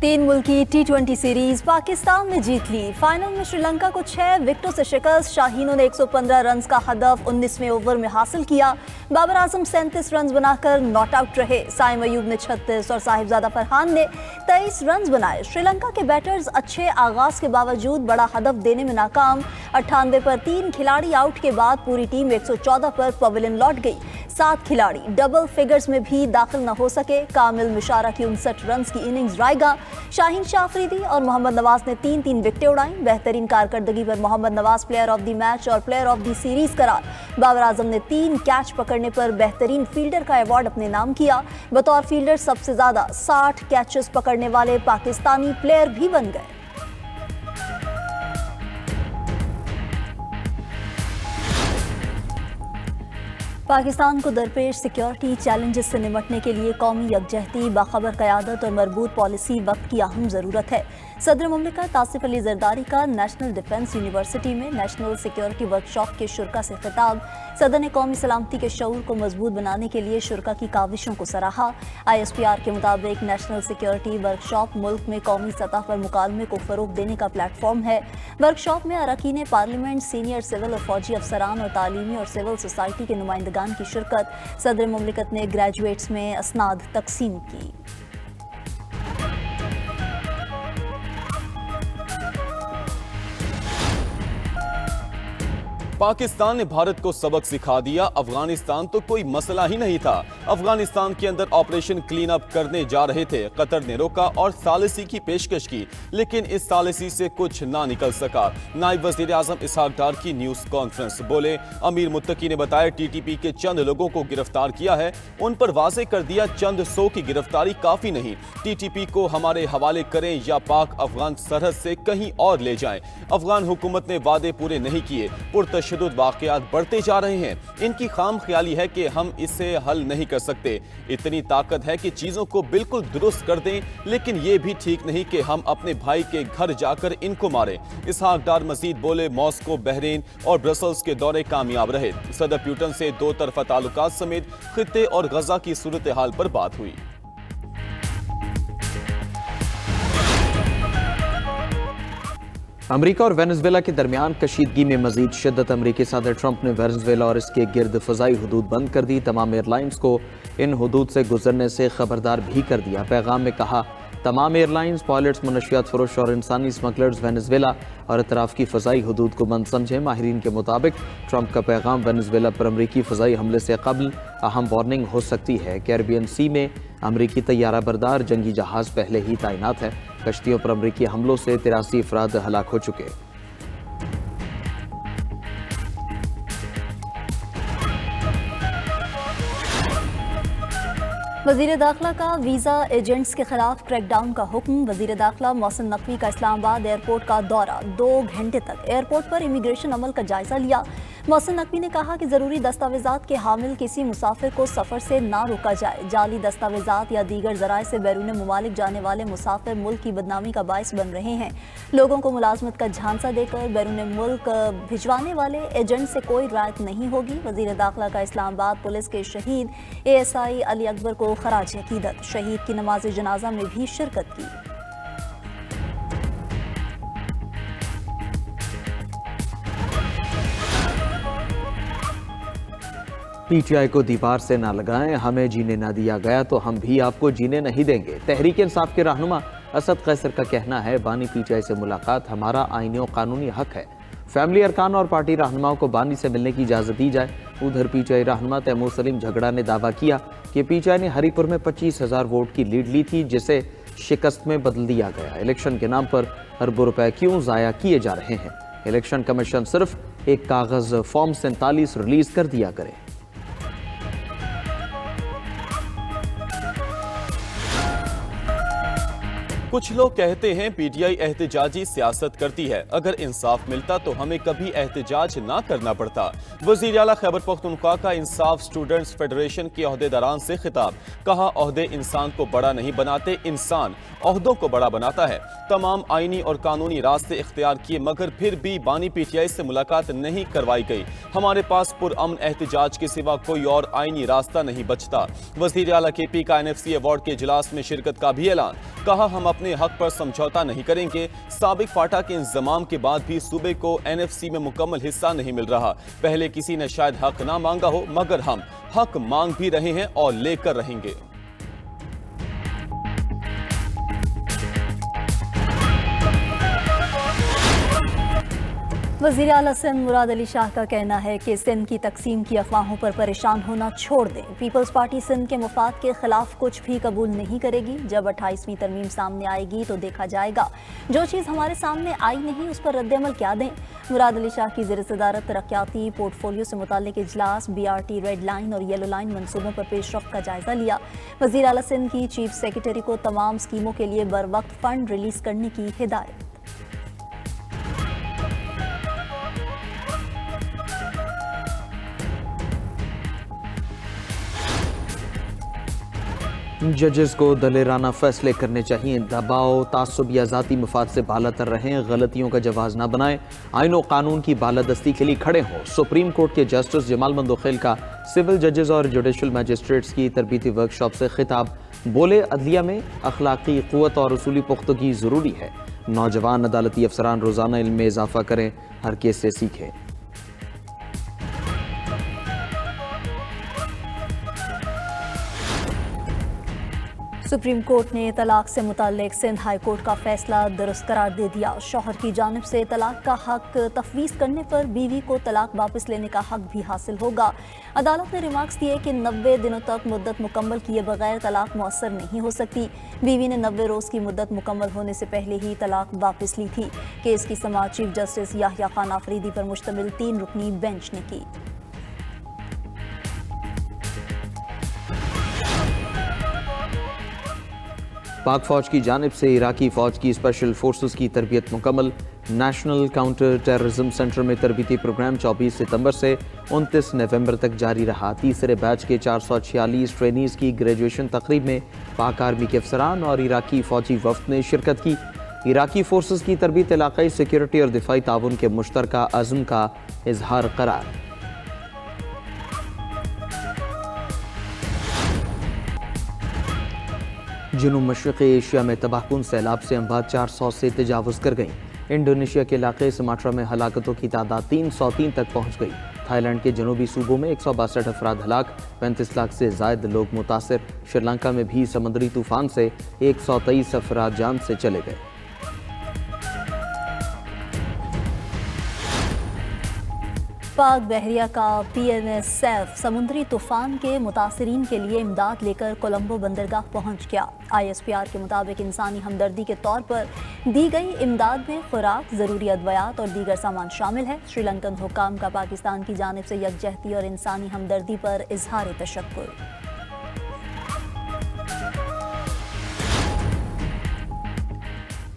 तीन मुल्की T20 series Pakistan ने जीत ली। फाइनल में श्रीलंका को 6 विकेटों से शिकस्त। शाहीनों ने 115 रन का हदफ 19वें ओवर में हासिल किया। बाबर आजम 37 रन बनाकर नॉट आउट रहे। साइम अयूब ने 36 और साहिबजादा फरहान ने 23 रन बनाए। श्रीलंका के बैटर्स अच्छे आगाज के बावजूद बड़ा हदफ देने में नाकाम। 98 पर 3 खिलाड़ी आउट के बाद पूरी टीम 114 पर पवेलियन लौट गई। 7 खिलाड़ी डबल फिगर्स में भी दाखिल न हो सके। कामिल मिशारा की 59 रन की इनिंग्स रायगा। शाहीन शाह अफरीदी और मोहम्मद नवाज ने 3-3 विकेटें उड़ाई। बेहतरीन कारकर्दगी पर Mohammad Nawaz player of the match और प्लेयर ऑफ द सीरीज करार। बाबर आजम ने 3 कैच पकड़ने पर बेहतरीन फील्डर का अवार्ड अपने नाम किया। बतौर फील्डर सबसे ज्यादा 60 कैचेस पकड़ने वाले पाकिस्तानी प्लेयर भी बन गए। पाकिस्तान को दरपेश सिक्योरिटी चैलेंजेस से निपटने के लिए कौमी यकजहती, बाखबर क़यादत और मरबूत पॉलिसी वक्त की अहम ज़रूरत है। सदर मुमलिकत आसिफ अली जरदारी का नेशनल डिफेंस यूनिवर्सिटी में नेशनल सिक्योरिटी वर्कशॉप के शुरा से खिताब। सदर ने कौमी सलामती के शऊर को मजबूत बनाने के लिए शुरा की काविशों को सराहा। ISPR के मुताबिक नेशनल सिक्योरिटी वर्कशॉप मुल्क में कौमी सतह पर मुकालमे को फ़रोग देने का प्लेटफॉर्म है। वर्कशॉप में अरकान पार्लियामेंट, सीनियर सिविल और फौजी अफसरान और तालीमी और सिविल सोसाइटी के नुमाइंदगान की शिरकत। सदर मुमलिकत ने ग्रेजुएट्स में असनाद तकसीम की। पाकिस्तान ने भारत को सबक सिखा दिया। अफगानिस्तान तो कोई मसला ही नहीं था। अफगानिस्तान के अंदर ऑपरेशन क्लीन अप करने जा रहे थे। कतर ने रोका और सालिसी की पेशकश की, लेकिन इस सालिसी से कुछ ना निकल सका। नायब वजीर आजम इसहाक डार की न्यूज कॉन्फ्रेंस। बोले, अमीर मुत्तकी ने बताया TTP के चंद लोगों को गिरफ्तार किया है। उन पर वाजे कर दिया चंद 100 की गिरफ्तारी काफी नहीं। TTP को हमारे हवाले करें या पाक अफगान सरहद से कहीं और ले जाएं। अफगान हुकूमत ने वादे पूरे नहीं किए। पुरतशद्दुद वाक़यात बढ़ते जा रहे हैं। इनकी खाम ख्याली है कि हम इसे हल नहीं कर सकते। इतनी ताकत है कि चीजों को बिल्कुल दुरुस्त कर दें, लेकिन ये भी ठीक नहीं कि हम अपने भाई के घर जाकर इनको मारें। इसहाक डार मजीद बोले, मॉस्को, बहरीन और ब्रसल्स के दौरे कामयाब रहे। सदर प्यूटन से 2 तरफा ताल्लुकात समेत खित्ते और गजा की सूरत हाल पर बात हुई। अमेरिका और वेनेजुएला के दरमियान कशीदगी में मजीद शिद्दत। अमेरिकी सदर ट्रंप ने वेनेजुएला और इसके गिर्द फ़ज़ाई हदूद बंद कर दी। तमाम एयरलाइंस को इन हदूद से गुजरने से खबरदार भी कर दिया। पैगाम में कहा, तमाम एयरलाइंस, पायलट्स, मनशियात फरोश और इंसानी स्मगलर्स वेनेजुएला और इतराफ़ की फ़ज़ाई हदूद को बंद समझें। माहिरीन के मुताबिक ट्रंप का पैगाम वेनेजुएला पर अमरीकी फ़ज़ाई हमले से कबल अहम वार्निंग हो सकती है। कैरिबियन सी में अमरीकी तैयारा बरदार जंगी जहाज़ पहले ही तैनात है। कश्तियों पर अमरीकी हमलों से 83 अफराद हलाक हो चुके। वज़ीर दाखिला का वीज़ा एजेंट्स के खिलाफ क्रैकडाउन का हुक्म। वज़ीर दाखिला मोहसिन नकवी का इस्लामाबाद एयरपोर्ट का दौरा। 2 घंटे तक एयरपोर्ट पर इमिग्रेशन अमल का जायजा लिया। मोहसिन नकवी ने कहा कि ज़रूरी दस्तावेज़ात के हामिल किसी मुसाफिर को सफ़र से ना रोका जाए। जाली दस्तावेज़ात या दीगर ज़राए से बैरून मुमालिक जाने वाले मुसाफिर मुल्क की बदनामी का बाइस बन रहे हैं। लोगों को मुलाजमत का झांसा देकर बैरून मुल्क भिजवाने वाले एजेंट से कोई रियायत नहीं होगी। वज़ीर दाखिला का इस्लामाबाद पुलिस के शहीद ASI अली अकबर को खराज अकीदत। शहीद की नमाज जनाजा में भी शिरकत की। PTI को दीवार से ना लगाएं, हमें जीने ना दिया गया तो हम भी आपको जीने नहीं देंगे। तहरीक इंसाफ के रहनुमा असद कैसर का कहना है, बानी PTI से मुलाकात हमारा आईनी और कानूनी हक है। फैमिली अरकान और पार्टी रहनुमाओं को बानी से मिलने की इजाज़त दी जाए। उधर PTI रहनुमा तैमूर सलीम झगड़ा ने दावा किया कि PTI ने हरीपुर में 25,000 वोट की लीड ली थी, जिसे शिकस्त में बदल दिया गया। इलेक्शन के नाम पर अरबों रुपए क्यों ज़ाया किए जा रहे हैं? इलेक्शन कमीशन सिर्फ एक कागज़ फॉर्म 47 रिलीज कर दिया करे। कुछ लोग कहते हैं PTI एहतजाजी सियासत करती है। अगर इंसाफ मिलता तो हमें कभी एहतजाज ना करना पड़ता। वज़ीर आला खैबर पख्तूनख्वा का इंसाफ स्टूडेंट्स फेडरेशन के ओहदेदारान से खिताब। कहा, ओहदे इंसान को बड़ा नहीं बनाते, इंसान ओहदों को बड़ा बनाता है। तमाम आईनी और कानूनी रास्ते इख्तियार किए, मगर फिर भी बानी PTI से मुलाकात नहीं करवाई गई। हमारे पास पुरअमन एहतजाज के सिवा कोई और आईनी रास्ता नहीं बचता। वज़ीर आला KP का NFC अवार्ड के इजलास में शिरकत का भी ऐलान। कहा, हम अपने अपने हक पर समझौता नहीं करेंगे। साबिक फाटा के इंतजाम के बाद भी सूबे को NFC में मुकम्मल हिस्सा नहीं मिल रहा। पहले किसी ने शायद हक ना मांगा हो, मगर हम हक मांग भी रहे हैं और लेकर रहेंगे। वज़ीर आला सिंध मुराद अली शाह का कहना है कि सिंध की तकसीम की अफवाहों पर परेशान होना छोड़ दें। पीपल्स पार्टी सिंध के मुफाद के खिलाफ कुछ भी कबूल नहीं करेगी। जब 28वीं तरमीम सामने आएगी तो देखा जाएगा। जो चीज़ हमारे सामने आई नहीं उस पर रद्द-ए-अमल क्या दें। मुराद अली शाह की ज़ेर सदारत तरक्याती पोर्टफोलियो से मुताल्लिक इजलास BRT रेड लाइन और येलो लाइन मंसूबों पर पेशरफ्त का जायजा लिया। वज़ीर आला सिंध की चीफ सेक्रेटरी को तमाम स्कीमों के लिए बर वक्त फंड रिलीज करने की हिदायत। जजेस को दलेराना फैसले करने चाहिए। दबाव, तासुब या ज़ाती मफाद से बालातर रहें, गलतियों का जवाज़ ना बनाएं, आइन और कानून की बालादस्ती के लिए खड़े हों। सुप्रीम कोर्ट के जस्टिस जमाल मंदोखेल का सिविल जजेस और जुडिशल मैजिस्ट्रेट्स की तरबीती वर्कशॉप से खिताब। बोले, अदलिया में अखलाकी क़ुव्वत और उसूली पुख्तगी ज़रूरी है। नौजवान अदालती अफसरान रोज़ाना इल्म में इजाफा करें, हर केस से सीखें। सुप्रीम कोर्ट ने तलाक से मुताल्लिक सिंध हाई कोर्ट का फैसला दुरुस्त करार दे दिया। शौहर की जानिब से तलाक का हक तफवीज़ करने पर बीवी को तलाक वापस लेने का हक भी हासिल होगा। अदालत ने रिमार्क्स दिए कि 90 दिनों तक मुद्दत मुकम्मल किए बगैर तलाक मुअस्सर नहीं हो सकती। बीवी ने 90 रोज़ की मुद्दत मुकम्मल होने से पहले ही तलाक वापस ली थी। केस की समाअत चीफ जस्टिस याह्या खान आफरीदी पर मुश्तमिल 3 रुकनी बेंच ने की। पाक फौज की जानिब से इराकी फौज की स्पेशल फोर्सेस की तरबियत मुकम्मल। नेशनल काउंटर टेररिज्म सेंटर में तरबियती प्रोग्राम 24 सितंबर से 29 नवंबर तक जारी रहा। तीसरे बैच के 446 ट्रेनीज की ग्रेजुएशन तकरीब में पाक आर्मी के अफसरान और इराकी फौजी वफ्द ने शिरकत की। इराकी फोर्सेस की तरबियत इलाकाई सिक्योरिटी और दिफाई ताउन के मुश्तरका अज़्म का इजहार करार। जनूब मशरक़ी एशिया में तबाहकुन सैलाब से अमवात 400 से तजावुज़ कर गई। इंडोनेशिया के इलाके सुमात्रा में हलाकतों की तादाद 303 तक पहुँच गई। थाईलैंड के जनूबी सूबों में 162 अफराद हलाक, 35 लाख से ज़ायद लोग मुतासिर। श्रीलंका में भी समुद्री तूफान से 123 अफराद जान से चले गए। पाक बहरिया का PNSF समुद्री तूफान के मुतासरीन के लिए इमदाद लेकर कोलंबो बंदरगाह पहुंच गया। ISPR के मुताबिक इंसानी हमदर्दी के तौर पर दी गई इमदाद में खुराक, ज़रूरी अद्वियात और दीगर सामान शामिल है। श्रीलंकन हुक्काम का पाकिस्तान की जानिब से यकजहती और इंसानी हमदर्दी पर इजहार तशक्कुर।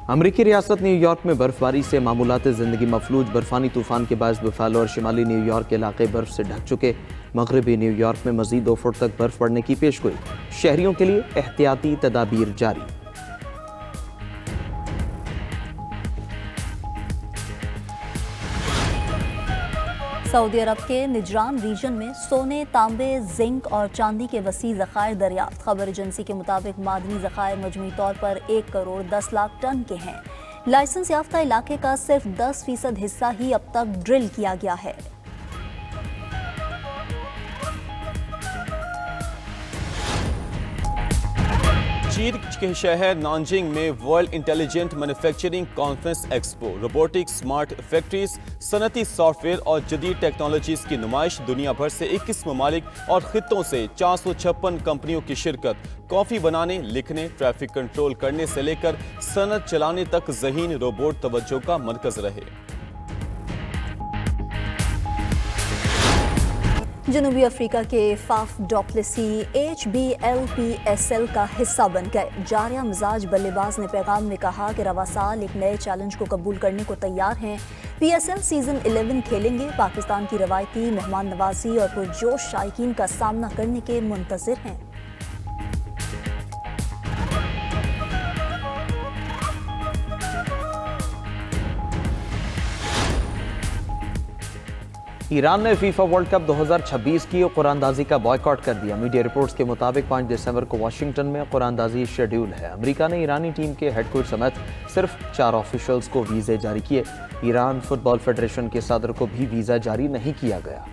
अमरीकी रियासत न्यूयॉर्क में बर्फबारी से मामूलात ज़िंदगी मफलूज। बर्फानी तूफान के बायस बफालो और शिमाली न्यूयॉर्क के इलाके बर्फ से ढक चुके। मगरबी न्यूयॉर्क में मज़ीद 2 फुट तक बर्फ पड़ने की पेशगोई। शहरियों के लिए एहतियाती तदाबीर जारी। सऊदी अरब के निजरान रीजन में सोने, तांबे, जिंक और चांदी के वसी ज़खायर दरियाफ्त। खबर एजेंसी के मुताबिक मादनी ज़खायर मजमूई तौर पर 1 करोड़ 10 लाख टन के हैं। लाइसेंस याफ्ता इलाके का सिर्फ 10% हिस्सा ही अब तक ड्रिल किया गया है। चीन के शहर नानजिंग में world intelligent manufacturing conference expo, robotics, smart factories, सनती सॉफ्टवेयर और जदीद टेक्नोलॉजीज की नुमाइश। दुनिया भर से 21 ममालिक और खित्तों से 456 कंपनियों की शिरकत। कॉफ़ी बनाने, लिखने, ट्रैफिक कंट्रोल करने से लेकर सनत चलाने तक ज़हीन रोबोट तवज्जो का मरकज़ रहे। जनूबी अफ्रीका के फाफ डुप्लेसी HBLPSL का हिस्सा बन गए। जारिया मिजाज बल्लेबाज ने पैगाम में कहा कि रवा साल एक नए चैलेंज को कबूल करने को तैयार हैं। PSL सीजन 11 खेलेंगे। पाकिस्तान की रवायती मेहमान नवाजी और पुरजोश शायकीन का सामना करने के मुंतज़िर हैं। ایران نے فیفا ورلڈ کپ 2026 کی قراندازی کا بائیکاٹ کر دیا. میڈیا رپورٹس کے مطابق 5 دسمبر کو واشنگٹن میں قراندازی شیڈیول ہے. امریکہ نے ایرانی ٹیم کے ہیڈ کوچ سمیت صرف 4 آفیشلز کو ویزے جاری کیے. ایران فٹ بال فیڈریشن کے صدر کو بھی ویزا جاری نہیں کیا گیا.